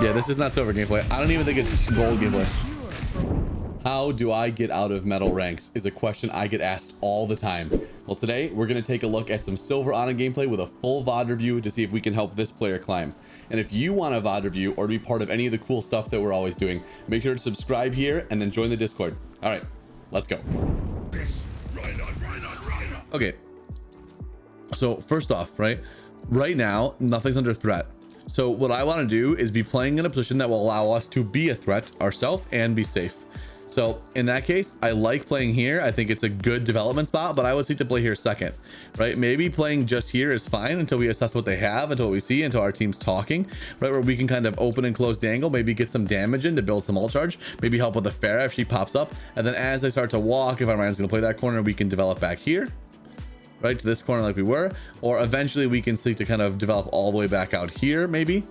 Yeah, this is not silver gameplay. I don't even think it's gold gameplay. How do I get out of metal ranks is a question I get asked all the time. Well, today we're going to take a look at some silver Ana gameplay with a full VOD review to see if we can help this player climb. And if you want a VOD review or be part of any of the cool stuff that we're always doing, make sure to subscribe here and then join the Discord. All right, let's go. Okay, so first off, right now, nothing's under threat. So what I want to do is be playing in a position that will allow us to be a threat ourselves and be safe. So in that case, I like playing here. I think it's a good development spot, but I would seek to play here second, right? Maybe playing just here is fine until we assess what they have, until we see, until our team's talking, right? Where we can kind of open and close the angle, maybe get some damage in to build some ult charge, maybe help with the Pharah if she pops up. And then as I start to walk, if Ryan's gonna play that corner, we can develop back here, right? To this corner like we were, or eventually we can seek to kind of develop all the way back out here, maybe,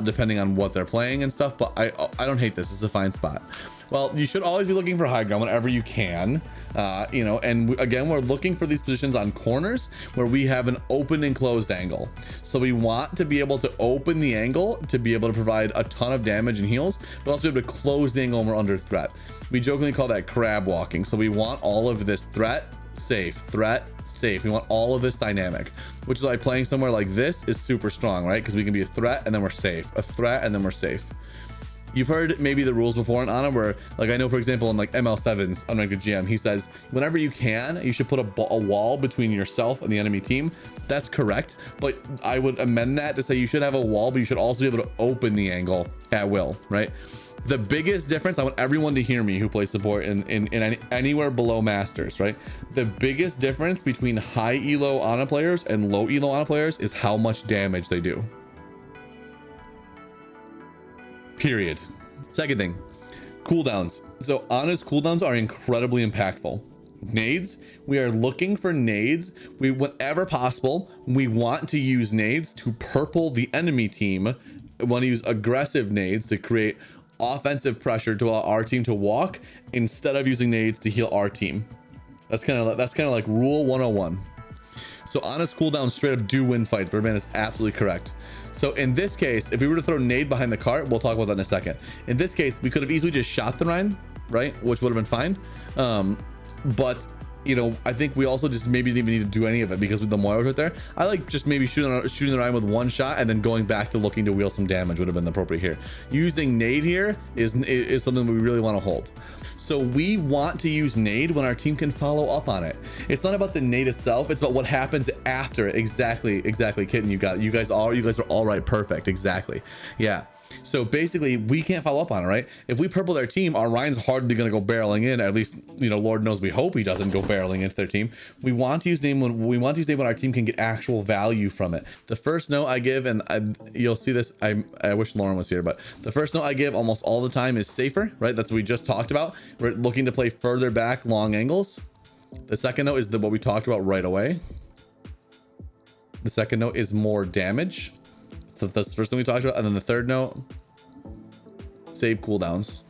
depending on what they're playing and stuff. But I don't hate this. It's a fine spot. Well, you should always be looking for high ground whenever you can, you know, and again, we're looking for these positions on corners where we have an open and closed angle. So we want to be able to open the angle to be able to provide a ton of damage and heals, but also be able to close the angle when we're under threat. We jokingly call that crab walking. So we want all of this threat, safe, threat, safe. We want all of this dynamic, which is why playing somewhere like this is super strong, right? Because we can be a threat and then we're safe, a threat and then we're safe. You've heard maybe the rules before in Ana where, like, I know, for example, in like ML7's Unranked GM, he says, whenever you can, you should put a wall between yourself and the enemy team. That's correct. But I would amend that to say you should have a wall, but you should also be able to open the angle at will, right? The biggest difference, I want everyone to hear me who plays support in anywhere below masters, right? The biggest difference between high elo Ana players and low elo Ana players is how much damage they do. Period. Second thing, cooldowns. So Ana's cooldowns are incredibly impactful. Nades, we are looking for nades. Whenever possible, we want to use nades to purple the enemy team. We want to use aggressive nades to create offensive pressure to allow our team to walk instead of using nades to heal our team. That's kind of like rule 101. So Ana's cooldowns straight up do win fights. Birdman is absolutely correct. So in this case, if we were to throw nade behind the cart, we'll talk about that in a second. In this case, we could have easily just shot the Rhine, right? Which would have been fine. But you know, I think we also just maybe didn't even need to do any of it because with the Moiras right there, I like just maybe shooting the Rhine with one shot and then going back to looking to wheel some damage would have been appropriate here. Using nade here is something we really want to hold. So we want to use nade when our team can follow up on it. It's not about the nade itself, it's about what happens after it. Exactly, Kitten, you guys are all right, perfect, exactly. Yeah. So basically we can't follow up on it, right? If we purple their team, our Ryan's hardly gonna go barreling in, at least, you know, Lord knows we hope he doesn't go barreling into their team. We want to use name when our team can get actual value from it. The first note I give, and you'll see this, I wish Lauren was here, but the first note I give almost all the time is safer, right? That's what we just talked about. We're looking to play further back long angles. The second note is what we talked about right away. The second note is more damage. So that's the first thing we talked about. And then the third note, save cooldowns,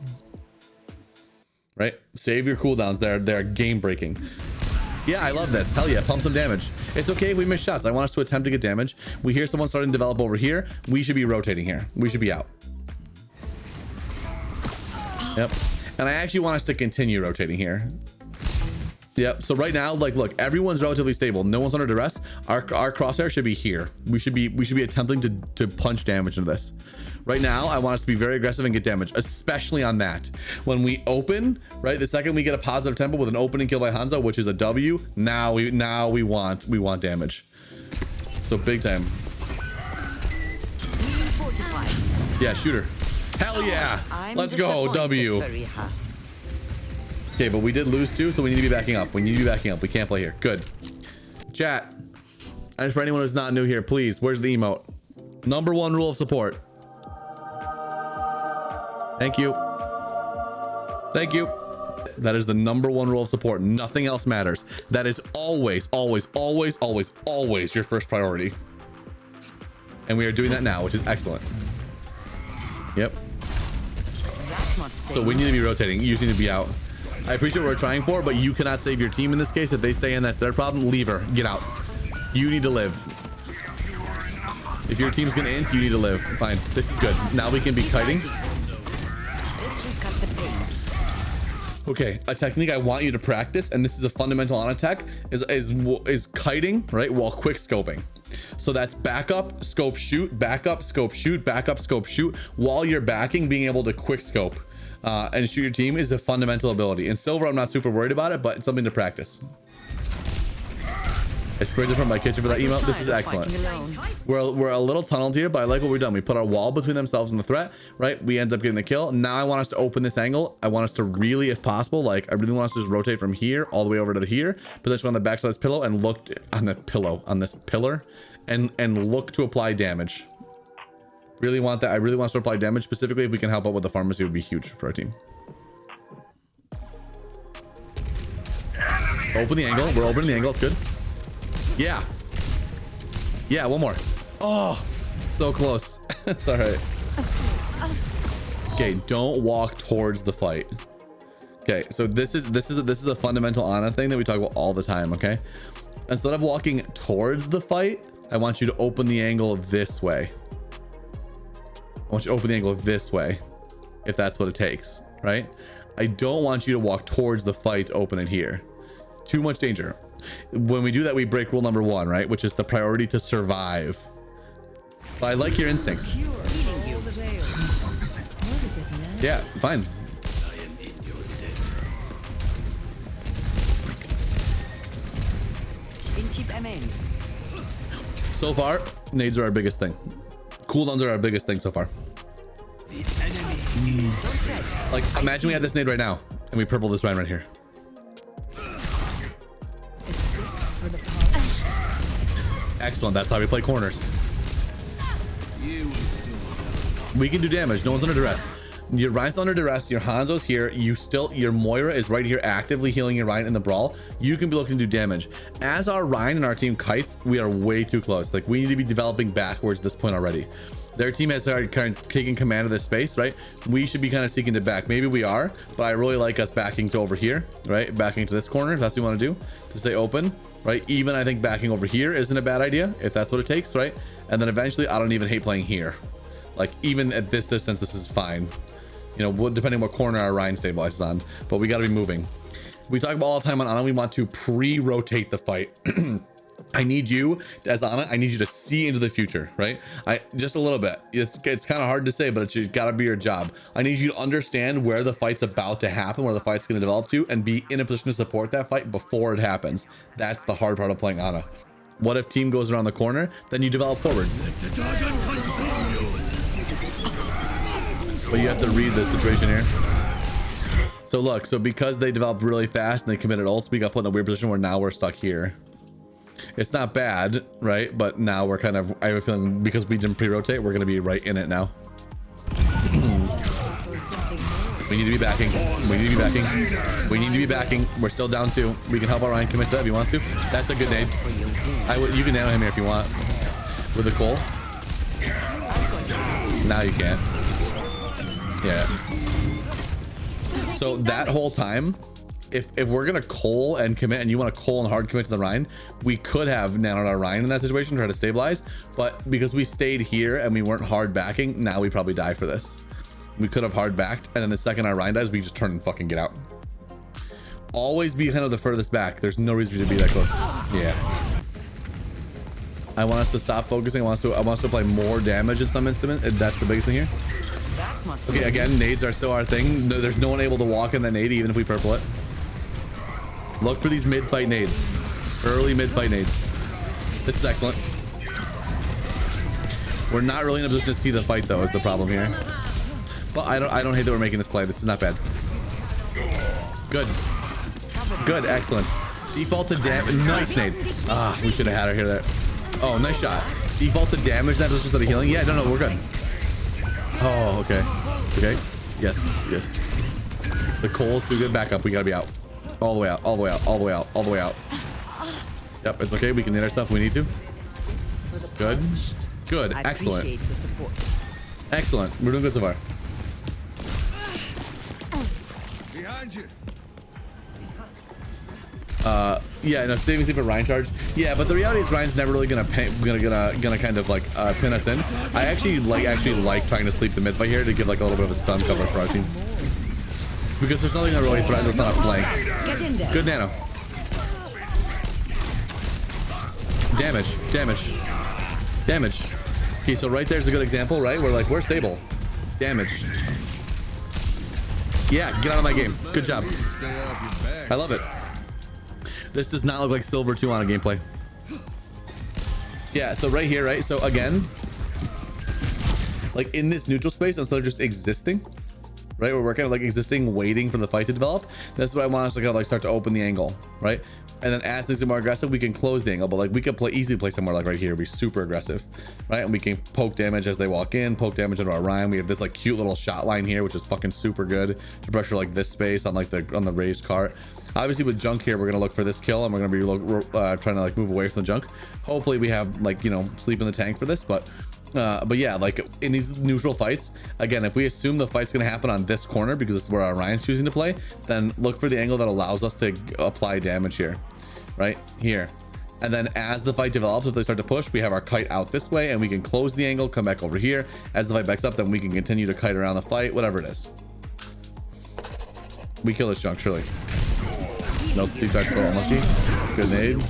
right? Save your cooldowns. They're game breaking. Yeah, I love this. Hell yeah, pump some damage. It's okay if we miss shots. I want us to attempt to get damage. We hear someone starting to develop over here. We should be rotating here. We should be out. Yep. And I actually want us to continue rotating here. Yep. So right now, like, look, everyone's relatively stable. No one's under duress. Our crosshair should be here. We should be attempting to punch damage into this. Right now, I want us to be very aggressive and get damage, especially on that. When we open, right, the second we get a positive tempo with an opening kill by Hanzo, which is a W, now we want damage. So big time. Yeah, shooter. Hell yeah. Let's go, W. Okay, but we did lose too, so we need to be backing up. We can't play here. Good. Chat. And for anyone who's not new here, please, where's the emote? Number one rule of support. Thank you. Thank you. That is the number one rule of support. Nothing else matters. That is always your first priority. And we are doing that now, which is excellent. Yep. So we need to be rotating. You just need to be out. I appreciate what we're trying for, but you cannot save your team in this case. If they stay in, that's their problem. Leave her. Get out. You need to live. If your team's gonna int, you need to live. Fine. This is good. Now we can be kiting. Okay, a technique I want you to practice, and this is a fundamental on attack, is kiting, right, while quick scoping. So that's back up, scope, shoot, back up, scope, shoot, back up, scope, shoot. While you're backing, being able to quick scope and shoot your team is a fundamental ability. In silver, I'm not super worried about it, but it's something to practice. I sprayed it from my kitchen for that email. This is excellent. We're a little tunneled here, but I like what we've done. We put our wall between themselves and the threat, right? We end up getting the kill. Now I want us to open this angle. I want us to really, if possible, like I really want us to just rotate from here all the way over to the here, potentially on the backside of this pillow, and look on the pillow, on this pillar, and look to apply damage. Really want that. I really want us to apply damage. Specifically, if we can help out with the pharmacy, it would be huge for our team. Open the angle. We're opening the angle. It's good. Yeah. Yeah, one more. Oh, so close. It's all right. Okay, don't walk towards the fight. Okay, so this is a fundamental Ana thing that we talk about all the time, okay? Instead of walking towards the fight, I want you to open the angle this way. I want you to open the angle this way, if that's what it takes, right? I don't want you to walk towards the fight to open it here. Too much danger. When we do that, we break rule number 1, right? Which is the priority to survive. But I like your instincts. Yeah, fine. So far, nades are our biggest thing. Cooldowns are our biggest thing so far. Like, imagine we had this nade right now, and we purple this Ryan right here. Excellent. That's how we play corners. We can do damage. No one's under duress. Your Ryan's under duress. Your Hanzo's here. Your Moira is right here actively healing your Ryan in the brawl. You can be looking to do damage. As our Ryan and our team kites, we are way too close. Like, we need to be developing backwards at this point already. Their team has started kind of taking command of this space, right? We should be kind of seeking to back. Maybe we are, but I really like us backing to over here, right? Backing to this corner, if that's what you want to do, to stay open, right? Even I think backing over here isn't a bad idea, if that's what it takes, right? And then eventually, I don't even hate playing here. Like, even at this distance, this is fine. You know, depending what corner our Ryan stabilizes on, but we got to be moving. We talk about all the time on Ana, we want to pre-rotate the fight. I need you, as Ana, I need you to see into the future, right? Just a little bit. It's kind of hard to say, but it's got to be your job. I need you to understand where the fight's about to happen, where the fight's going to develop to, and be in a position to support that fight before it happens. That's the hard part of playing Ana. What if team goes around the corner? Then you develop forward. But you have to read the situation here. So look, so because they developed really fast and they committed ults, we got put in a weird position where now we're stuck here. It's not bad, right? But now we're kind of, I have a feeling because we didn't pre-rotate, we're going to be right in it now. We need to be backing. We need to be backing. We need to be backing. We're still down 2. We can help our Ryan commit to that if he wants to. That's a good nade. You can nano him here if you want. With the Cole. Now you can. Yeah. So that whole time, if we're gonna Cole and commit, and you want to Cole and hard commit to the Ryan, we could have nanoed our Ryan in that situation, try to stabilize. But because we stayed here and we weren't hard backing, now we probably die for this. We could have hard backed, and then the second our Ryan dies, we just turn and fucking get out. Always be kind of the furthest back. There's no reason for you to be that close. Yeah. I want us to stop focusing. I want us to apply more damage in some instrument. That's the biggest thing here. Okay, again, nades are still our thing. No, there's no one able to walk in that nade, even if we purple it. Look for these mid-fight nades. Early mid-fight nades. This is excellent. We're not really in a position to see the fight, though, is the problem here. But I don't hate that we're making this play. This is not bad. Good. Good, excellent. Default to damage. Nice nade. Ah, we should have had her here there. Oh, nice shot. Default to damage that was just out of healing. Yeah, no, we're good. Oh, okay. Okay. Yes, yes. The Cole's too good. Back up. We gotta be out. All the way out. All the way out. All the way out. All the way out. Yep, it's okay. We can hit our stuff if we need to. Good. Good. Excellent. Excellent. We're doing good so far. Behind you. Yeah, no, saving sleep for Ryan charge. Yeah, but the reality is Ryan's never really gonna kind of like pin us in. I actually like trying to sleep the mid fight here to give like a little bit of a stun cover for our team, because there's nothing that really threatens us on a flank. Good nano. Damage. Okay, so right there's a good example, right? We're stable. Damage. Yeah, get out of my game. Good job. I love it. This does not look like Silver 2 on a gameplay. Yeah, so right here, right? So again, like in this neutral space, instead of just existing, right? We're kind of like existing, waiting for the fight to develop. That's what I want us to kind of like start to open the angle, right? And then as things get more aggressive, we can close the angle, but like we could easily play somewhere like right here, be super aggressive, right? And we can poke damage as they walk in, poke damage into our Ryan. We have this like cute little shot line here, which is fucking super good to pressure like this space on like on the raised cart. Obviously with junk here, we're gonna look for this kill, and we're gonna be trying to like move away from the junk. Hopefully we have like, you know, sleep in the tank for this, but yeah, like in these neutral fights, again, if we assume the fight's gonna happen on this corner because it's where our Ryan's choosing to play, then look for the angle that allows us to apply damage here, right here. And then as the fight develops, if they start to push, we have our kite out this way and we can close the angle, come back over here. As the fight backs up, then we can continue to kite around the fight, whatever it is. We kill this junk, surely. No C-side, still unlucky. Good nade.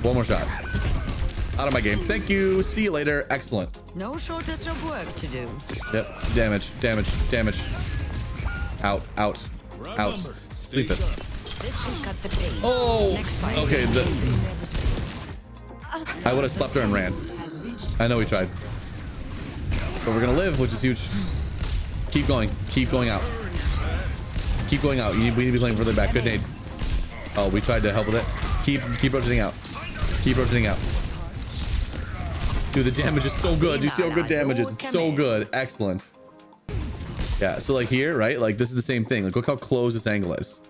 One more shot. Out of my game. Thank you. See you later. Excellent. No shortage of work to do. Yep. Damage. Out. Sleep us. Oh. Okay. I would have slept her and ran. I know we tried. But we're gonna live, which is huge. Keep going out. We need to be playing further back. Good nade. Oh, we tried to help with it. Keep rotating out. Dude, the damage is so good. Do you see how good damage is? It's so good. Excellent. Yeah, so like here, right? Like this is the same thing. Like look how close this angle is.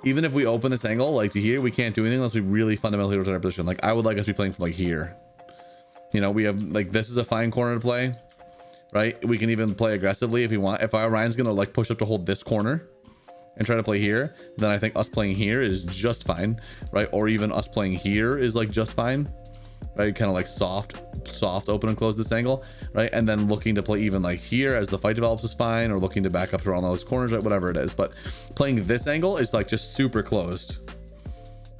Even if we open this angle, like to here, we can't do anything unless we really fundamentally rotate our position. Like I would like us to be playing from like here. You know, we have like, this is a fine corner to play, right? We can even play aggressively if we want. If our Ryan's gonna like push up to hold this corner and try to play here, then I think us playing here is just fine, right? Or even us playing here is like just fine, right? Kind of like soft open and close this angle, right? And then looking to play even like here as the fight develops is fine, or looking to back up around those corners, right? Whatever it is, but playing this angle is like just super closed,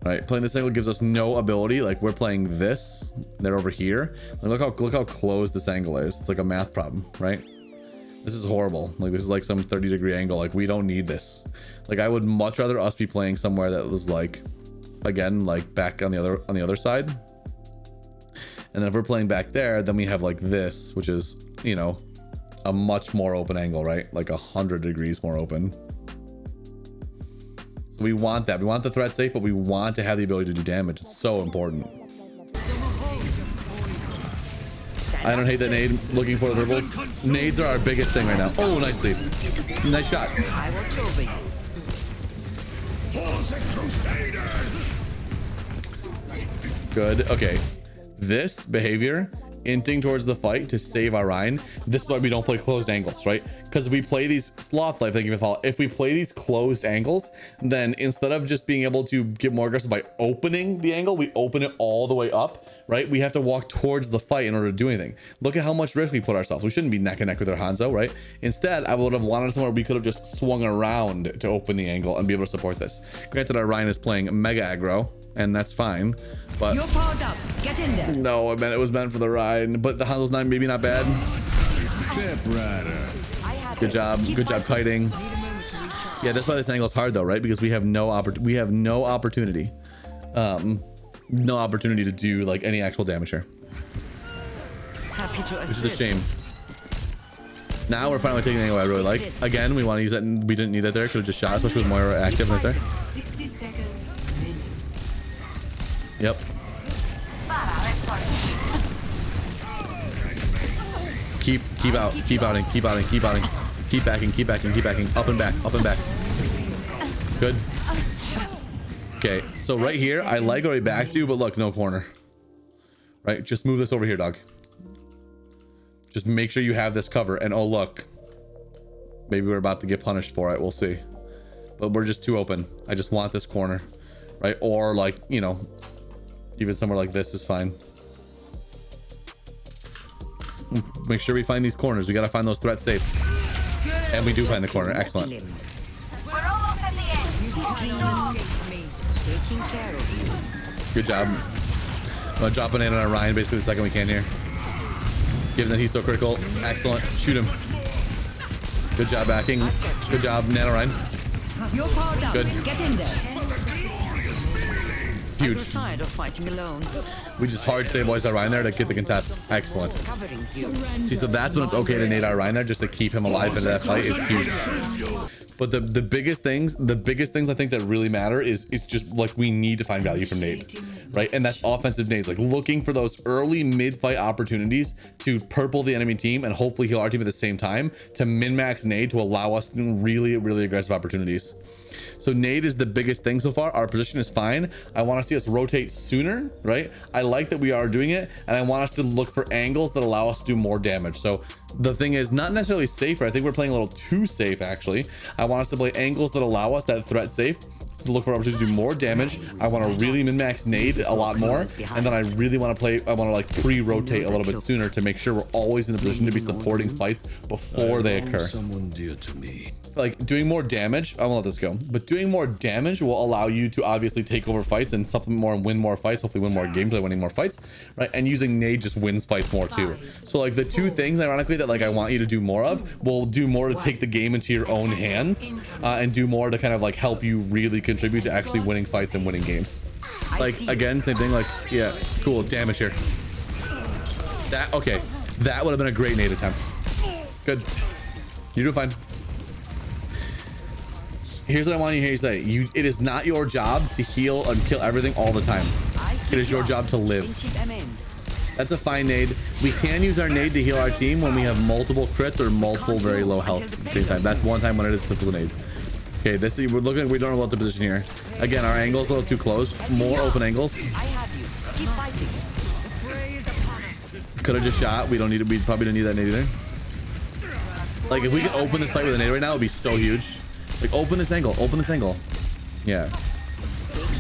right? Playing this angle gives us no ability. Like we're playing this, they're over here. Like look how close this angle is. It's like a math problem, right? This is horrible. Like this is like some 30-degree angle. Like we don't need this. Like I would much rather us be playing somewhere that was like, again, like back on the other side. And then if we're playing back there, then we have like this, which is, you know, a much more open angle, right? Like 100 degrees more open. So we want that. We want the threat safe, but we want to have the ability to do damage. It's so important. I don't hate that nade. Looking for the dribbles. Nades are our biggest thing right now. Oh, nice sleep. Nice shot. I will trophy. Good. Okay. This behavior, inting towards the fight to save our Ryan. This is why we don't play closed angles, right? Because if we play these sloth life, thank you for the follow. If we play these closed angles, then instead of just being able to get more aggressive by opening the angle, we open it all the way up, right? We have to walk towards the fight in order to do anything. Look at how much risk we put ourselves. We shouldn't be neck and neck with our Hanzo, right? Instead, I would have wanted somewhere we could have just swung around to open the angle and be able to support this. Granted, our Ryan is playing mega aggro, and that's fine, but you're powered up. Get in there. No, it was meant for the ride, but the Hanzo's maybe not bad. Good job kiting. Yeah, that's why this angle is hard though, right? Because we have no opportunity to do like any actual damage here, Happy to which is a assist. shame. Now we're finally taking the angle I really like. Again, we want to use that, and we didn't need that there. Could have just shot, especially with Moira active right there. 60 seconds. Yep. Keep outing. Keep backing. Up and back. Good. Okay, so right here, I like where we back to, but look, no corner. Right, just move this over here, dog. Just make sure you have this cover. And oh look, maybe we're about to get punished for it. We'll see. But we're just too open. I just want this corner. right? Or like, you know, even somewhere like this is fine. Make sure we find these corners. We got to find those threat safes. And we do find the corner. Excellent. We're almost at the end. Taking care of you. Good job. I'm gonna drop an in on Ryan basically the second we can here. Given that he's so critical. Excellent. Shoot him. Good job backing. Good job, Nano Ryan. You're powered down. Good. Get in there. I grew Huge. tired of fighting alone. We just hard stabilize our Ryan there to get the contest. Excellent. Covering you. See, so that's when it's okay to nade our Ryan there just to keep him alive into that fight is huge. But the biggest things I think that really matter is just like we need to find value from nade, right? And that's offensive nades, like looking for those early mid-fight opportunities to purple the enemy team and hopefully heal our team at the same time to min-max nade to allow us to do really, really aggressive opportunities. So nade is the biggest thing so far. Our position is fine. I want to see us rotate sooner, right? I like that we are doing it, and I want us to look for angles that allow us to do more damage. So the thing is not necessarily safer. I think we're playing a little too safe, actually. I want us to play angles that allow us that threat safe to look for opportunities to do more damage. I want to really min-max nade a lot more, and then I really want to play, I want to like pre-rotate a little bit sooner to make sure we're always in the position to be supporting fights before they occur. Someone dear to me. Like doing more damage, I won't let this go, but doing more damage will allow you to obviously take over fights and supplement more and win more fights, hopefully win more games by winning more fights, right? And using nade just wins fights more too. So like the two things ironically that like I want you to do more of, will do more to take the game into your own hands and do more to kind of like help you really contribute to actually winning fights and winning games. Like again, same thing, like yeah, cool, damage here. That, okay, that would have been a great nade attempt. Good, you're doing fine. Here's what I want you to hear you say. It is not your job to heal and kill everything all the time. It is your job to live. That's a fine nade. We can use our nade to heal our team when we have multiple crits or multiple very low health at the same time. That's one time when it is simple nade. Okay, this is, we're looking, we don't know what the position here. Again, our angle's a little too close. More open angles. I have you. Keep fighting. The prey is upon us. Could have just shot. We don't need it. We probably don't need that nade either. Like if we could open this fight with a nade right now, it would be so huge. Like open this angle, open this angle. Yeah.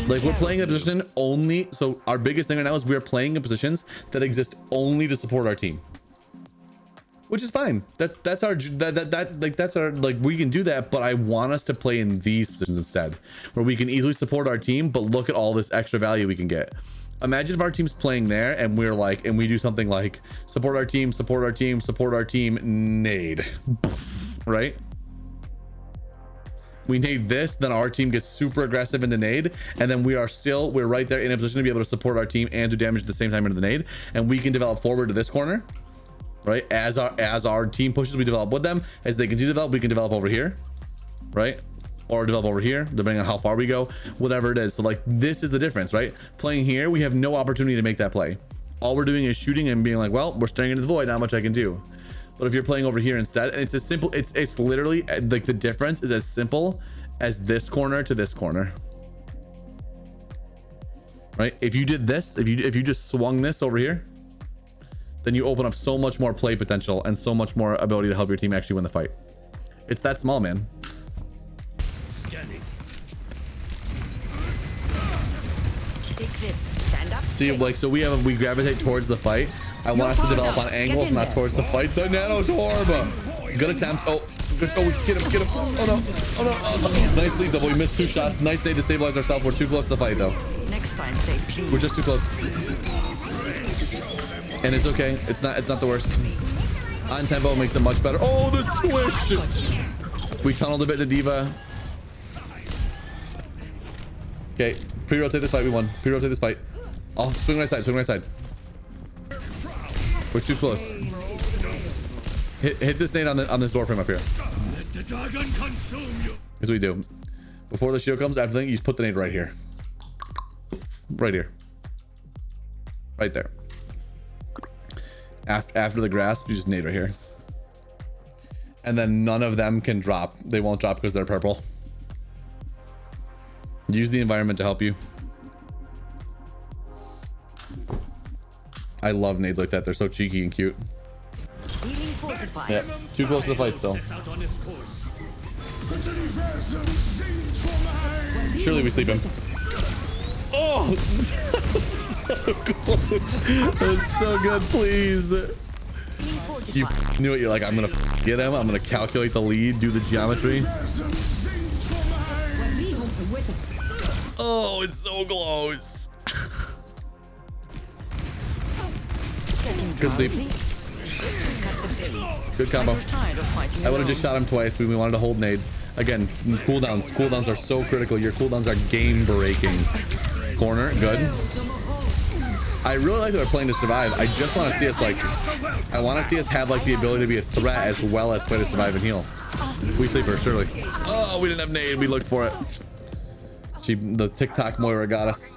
Like we're playing a position only. So our biggest thing right now is we're playing in positions that exist only to support our team, which is fine. That's our, that's our, like we can do that, but I want us to play in these positions instead where we can easily support our team, but look at all this extra value we can get. Imagine if our team's playing there and we're like, and we do something like support our team, support our team, support our team, nade, right? We nade this, then our team gets super aggressive into nade, and then we're right there in a position to be able to support our team and do damage at the same time into the nade, and we can develop forward to this corner, right? As our team pushes, we develop with them. As they continue to develop, we can develop over here, right? Or develop over here, depending on how far we go, whatever it is. So like this is the difference, right? Playing here, we have no opportunity to make that play. All we're doing is shooting and being like, well, we're staring into the void, not much I can do. But if you're playing over here instead, and it's as simple, it's literally like the difference is as simple as this corner to this corner, right? If you did this, if you just swung this over here, then you open up so much more play potential and so much more ability to help your team actually win the fight. It's that small, man. Scanning. Take this. Stand up. See, like, so we gravitate towards the fight. I want us to develop on angles, not towards the fight. The nano's horrible. Good attempt. Oh, get him, get him. Oh no, oh no. Oh, nicely double. We missed 2 shots. Nice day to stabilize ourselves. We're too close to the fight though. Next time, say please. We're just too close. And it's okay. It's not the worst. On tempo makes it much better. Oh, the squish. We tunneled a bit to Diva. Okay, pre-rotate this fight. We won. Pre-rotate this fight. I'll swing right side. Swing right side. We're too close. Hit this nade on this door frame up here. Let the dragon consume you. Here's what we do. Before the shield comes, after the thing, you just put the nade right here. Right here. Right there. After the grasp, you just nade right here. And then none of them can drop. They won't drop because they're purple. Use the environment to help you. I love nades like that. They're so cheeky and cute. Yeah, too close to the fight still. Surely we sleep him. Oh, so close. That was so good. Please. You knew it. You're like, I'm gonna get him. I'm gonna calculate the lead, do the geometry. Oh, it's so close. Good sleep. Good combo. I would have just shot him twice, but we wanted to hold nade. Again, cooldowns. Cooldowns are so critical. Your cooldowns are game breaking. Corner, good. I really like that we're playing to survive. I just want to see us like, I want to see us have like the ability to be a threat as well as play to survive and heal. We sleeper, surely. Oh, we didn't have nade. We looked for it. The TikTok Moira got us.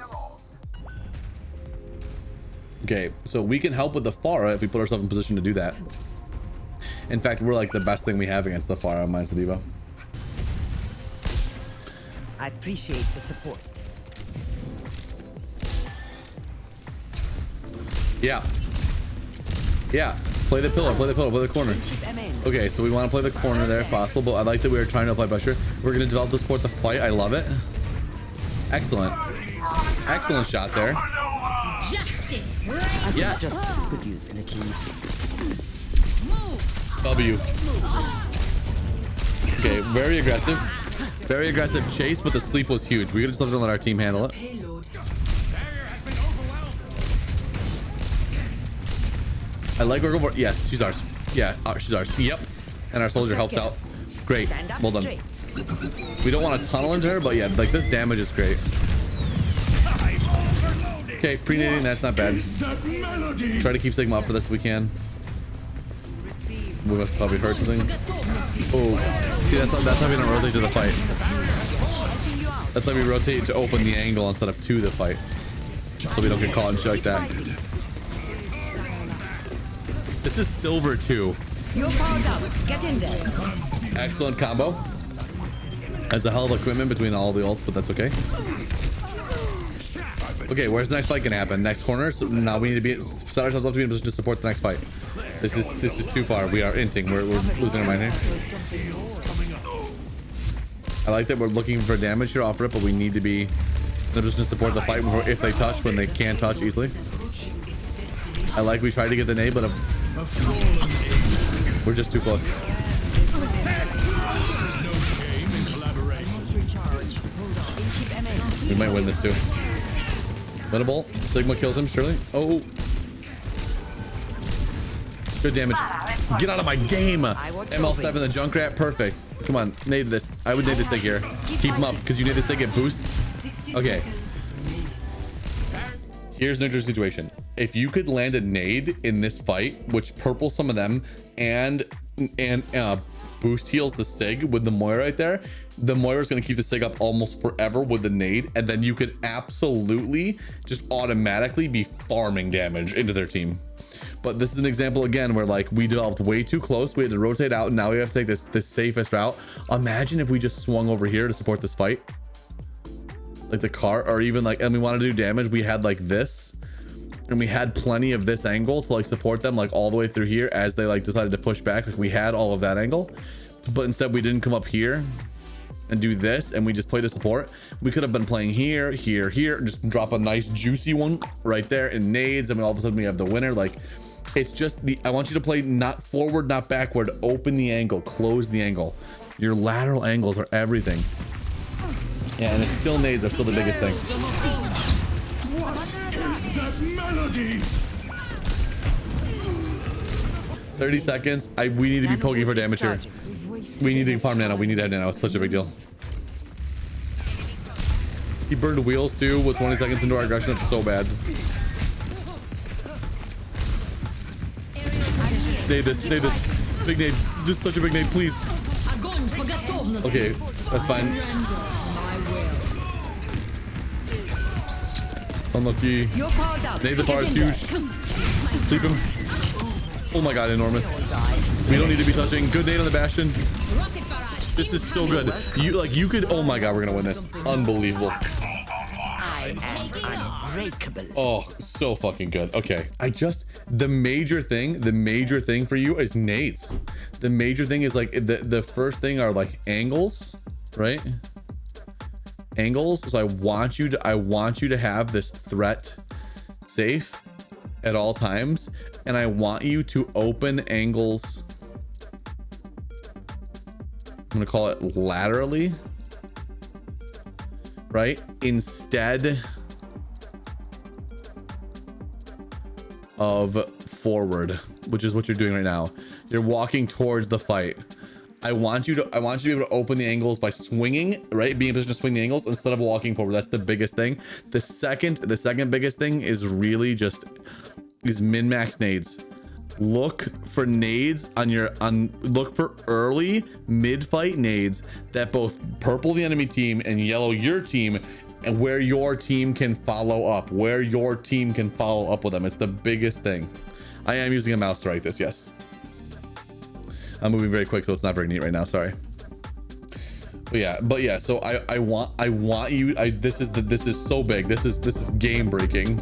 Okay, so we can help with the Pharah if we put ourselves in position to do that. In fact, we're like the best thing we have against the Pharah, minus the Diva. I appreciate the support. Yeah. Yeah. Play the pillar, play the pillar, play the corner. Okay, so we want to play the corner there if possible, but I like that we were trying to apply pressure. We're going to develop to support the fight. I love it. Excellent. Excellent shot there. Justice. Yes. Justice could use a little. W. Okay, very aggressive. Very aggressive chase, but the sleep was huge. We could have just let our team handle it. I like we're going for. Yes, she's ours. Yeah, she's ours. Yep. And our soldier helps out. Great. Well done. We don't want to tunnel into her, but yeah, like this damage is great. Okay, pre-nading, that's not bad. Try to keep Sigma up for this if we can. We must probably hurt something. Oh, see, that's how we don't rotate to the fight. That's how we rotate to open the angle instead of to the fight, so we don't get caught and shit like that. This is silver too. You're powered up. Get in there. Excellent combo. Has a hell of equipment between all the ults, but that's okay. Okay, where's the next fight gonna happen? Next corner. So now we need to set ourselves up to be in a position to support the next fight. This is too far. We are inting. We're losing our mind here. I like that we're looking for damage here off rip, but we need to be in a position to support the fight if they touch, when they can touch easily. I like we tried to get the nade, but we're just too close. We might win this too. Winnable. Sigma kills him, surely. Oh. Good damage. Get out of my game. ML7, the Junkrat. Perfect. Come on. Nade this. I would nade the Sig here. Keep him up because you need the Sig get boosts. Okay. Here's an interesting situation. If you could land a nade in this fight, which purple some of them and boost heals the Sig with the Moira right there, the Moira is going to keep the Sig up almost forever with the nade, and then you could absolutely just automatically be farming damage into their team. But this is an example again where like we developed way too close. We had to rotate out, and now we have to take this safest route. Imagine if we just swung over here to support this fight, like the car, or even like, and we want to do damage. We had like this, and we had plenty of this angle to like support them like all the way through here as they like decided to push back. Like we had all of that angle, but instead we didn't come up here and do this, and we just played a support. We could have been playing here, here, here, just drop a nice juicy one right there in nades, and all of a sudden we have the winner. Like it's just I want you to play not forward, not backward. Open the angle, close the angle. Your lateral angles are everything. Yeah, and it's still nades are still the biggest thing. What is that melody? 30 seconds. We need to be poking for damage here. We need to farm nano. We need to head nano. It's such a big deal. He burned wheels too with 20 seconds into our aggression. It's so bad. Nade this. Nade this. Big nade. Just such a big nade, please. Okay, that's fine. Unlucky. Nade the bar is huge. Sleep him. Oh my god, enormous. We don't need to be touching. Good nade on the Bastion. This is so good. You could. Oh my god, we're gonna win this. Unbelievable. I am unbreakable. Oh, so fucking good. Okay, the major thing for you is nades. The major thing is like the first thing are like angles, right? angles. So I want you to have this threat safe at all times, and I want you to open angles. I'm gonna call it laterally, right? Instead of forward, which is what you're doing right now. You're walking towards the fight. I want you to be able to open the angles by swinging, right? Being in a position to swing the angles instead of walking forward. That's the biggest thing. The second biggest thing is really just these min-max nades. Look for nades look for early mid-fight nades that both purple the enemy team and yellow your team, and where your team can follow up with them. It's the biggest thing. I am using a mouse to write this, yes. I'm moving very quick, so it's not very neat right now, sorry. But yeah, so I want you, this is so big. This is game breaking.